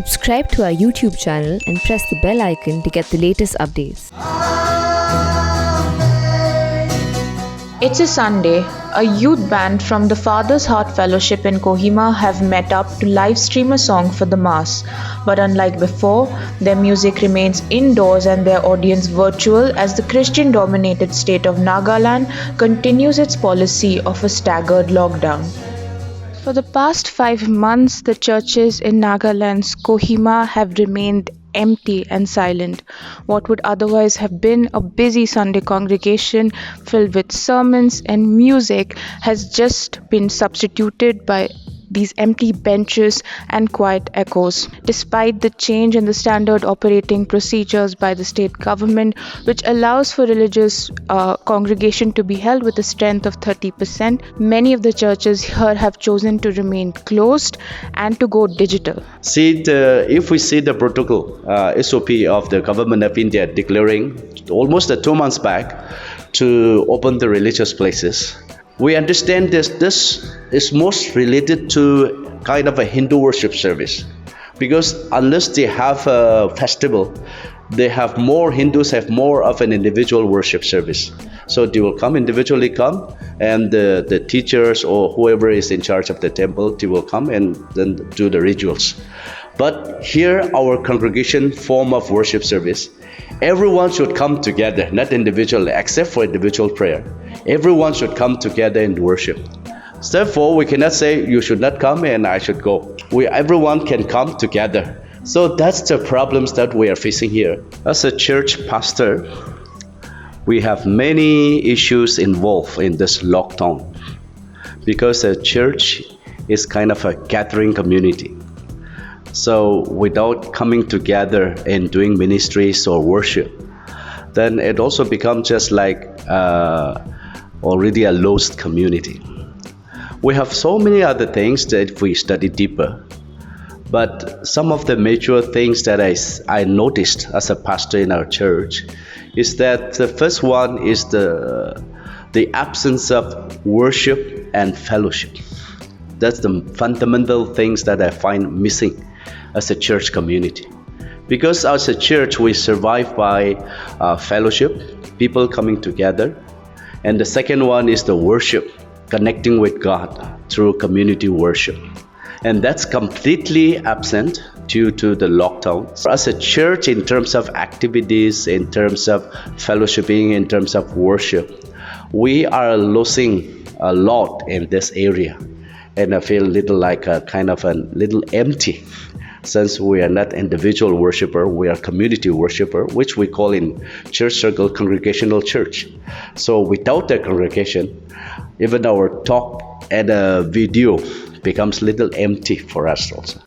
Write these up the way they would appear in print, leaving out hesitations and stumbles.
Subscribe to our YouTube channel and press the bell icon to get the latest updates. It's a Sunday. A youth band from the Father's Heart Fellowship in Kohima have met up to live stream a song for the Mass. But unlike before, their music remains indoors and their audience virtual as the Christian dominated state of Nagaland continues its policy of a staggered lockdown. For the past 5 months, the churches in Nagaland's Kohima have remained empty and silent. What would otherwise have been a busy Sunday congregation filled with sermons and music has just been substituted by these empty benches and quiet echoes. Despite the change in the standard operating procedures by the state government, which allows for religious congregation to be held with a strength of 30%, many of the churches here have chosen to remain closed and to go digital. If we see the protocol SOP of the government of India declaring almost 2 months back to open the religious places, we understand this is most related to kind of a Hindu worship service, because unless they have a festival, Hindus have more of an individual worship service. So they will individually come, and the teachers or whoever is in charge of the temple, they will come and then do the rituals. But here, our congregation form of worship service, everyone should come together, not individually, except for individual prayer. Everyone should come together and worship. Therefore, we cannot say you should not come and I should go. Everyone can come together. So that's the problems that we are facing here. As a church pastor, we have many issues involved in this lockdown, because the church is kind of a gathering community. So without coming together and doing ministries or worship, then it also becomes just like already a lost community. We have so many other things that if we study deeper, but some of the major things that I noticed as a pastor in our church is that the first one is the absence of worship and fellowship. That's the fundamental things that I find missing as a church community. Because as a church, we survive by fellowship, people coming together. And the second one is the worship, connecting with God through community worship. And that's completely absent due to the lockdown. As a church, in terms of activities, in terms of fellowshipping, in terms of worship, we are losing a lot in this area. And I feel kind of a little empty, since we are not individual worshiper, we are community worshiper, which we call in church circle congregational church. So without the congregation, even our talk and video becomes little empty for us also.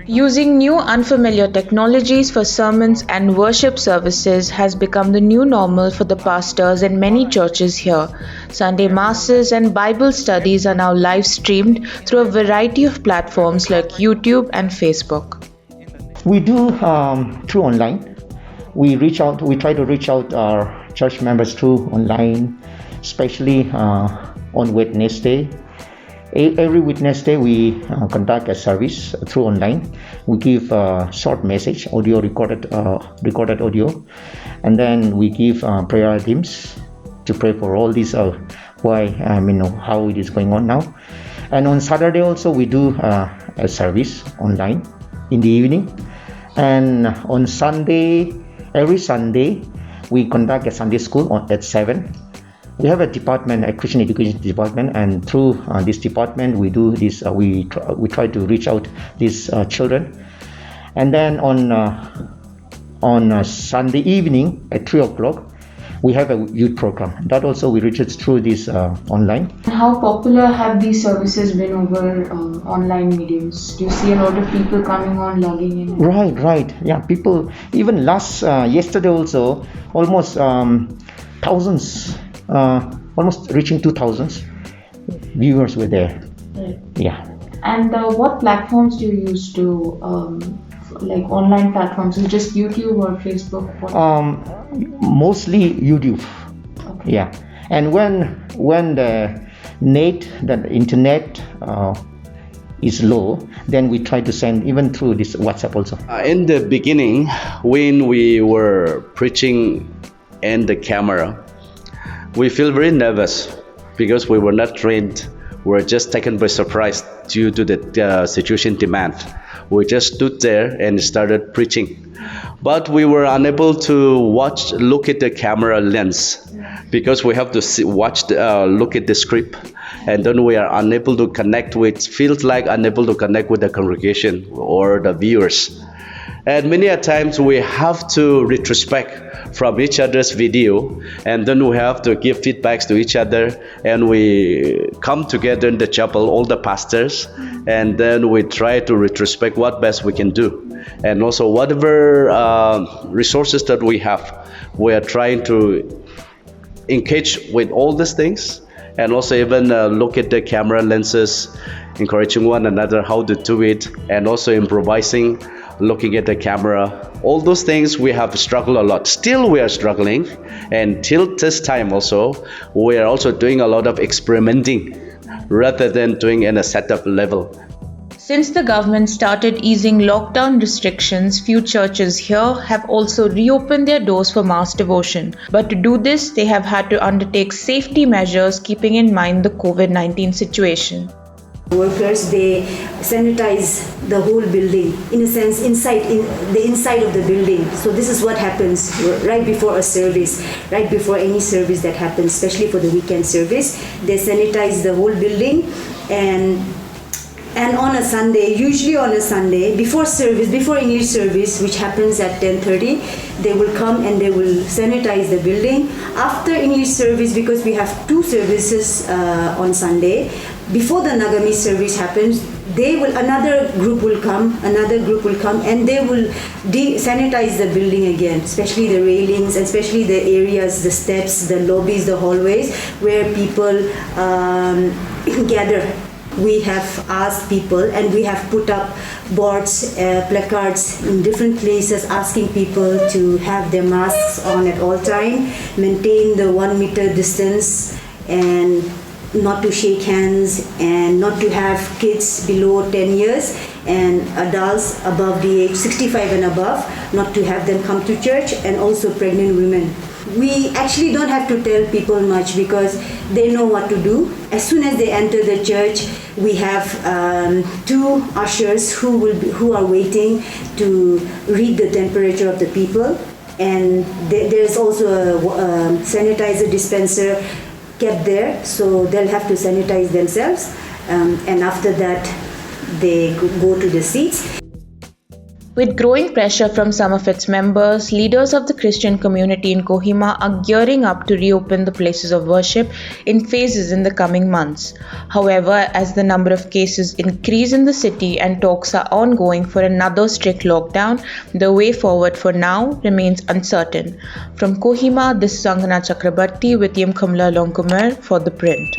Using new unfamiliar technologies for sermons and worship services has become the new normal for the pastors in many churches here. Sunday masses and Bible studies are now live streamed through a variety of platforms like YouTube and Facebook. We do through online. We try to reach out our church members through online, especially on Wednesday. Every Wednesday we conduct a service through online. We give a short message, recorded audio, and then we give prayer teams to pray for all these how it is going on now. And on Saturday also we do a service online in the evening. And on Sunday, every Sunday we conduct a Sunday school at 7. We have a department, a Christian education department, and through this department we do this. We try to reach out these children, and then on Sunday evening at 3 o'clock we have a youth program. That also we reach it through this online. How popular have these services been over online mediums? Do you see a lot of people coming on, logging in? Right. Yeah, people. Even yesterday also, almost thousands. Almost reaching 2,000 viewers were there. Right. Yeah. And what platforms do you use to online platforms? Is it just YouTube or Facebook? Mostly YouTube. Okay. Yeah. And when the internet is low, then we try to send even through this WhatsApp also. In the beginning, when we were preaching in the camera, we feel very nervous because we were not trained. We were just taken by surprise due to the situation demand. We just stood there and started preaching. But we were unable to look at the camera lens because we have to look at the script, and then we are unable to connect unable to connect with the congregation or the viewers. And many a times we have to retrospect from each other's video, and then we have to give feedbacks to each other, and we come together in the chapel, all the pastors, and then we try to retrospect what best we can do. And also whatever resources that we have, we are trying to engage with all these things, and also even look at the camera lenses, encouraging one another how to do it, and also improvising, looking at the camera. All those things we have struggled a lot. Still we are struggling, and till this time also we are also doing a lot of experimenting rather than doing in a setup level. Since the government started easing lockdown restrictions, few churches here have also reopened their doors for mass devotion. But to do this, they have had to undertake safety measures keeping in mind the COVID-19 situation. Workers, they sanitize the whole building, in a sense, inside of the building. So this is what happens right before a service, right before any service that happens, especially for the weekend service. They sanitize the whole building, and on a Sunday, usually on a Sunday, before English service, which happens at 10:30, they will come and they will sanitize the building. After English service, because we have two services on Sunday, before the Nagami service happens, another group will come, and they will sanitize the building again, especially the railings, especially the areas, the steps, the lobbies, the hallways, where people gather. We have asked people, and we have put up boards, placards in different places asking people to have their masks on at all time, maintain the 1 meter distance, and not to shake hands, and not to have kids below 10 years and adults above the age 65 and above, not to have them come to church, and also pregnant women. We actually don't have to tell people much because they know what to do. As soon as they enter the church, we have two ushers who are waiting to read the temperature of the people, and there's also a sanitizer dispenser kept there, so they'll have to sanitize themselves, and after that they go to the seats. With growing pressure from some of its members, leaders of the Christian community in Kohima are gearing up to reopen the places of worship in phases in the coming months. However, as the number of cases increase in the city and talks are ongoing for another strict lockdown, the way forward for now remains uncertain. From Kohima, this is Angana Chakrabarti with Yimkamla Longkumer for The Print.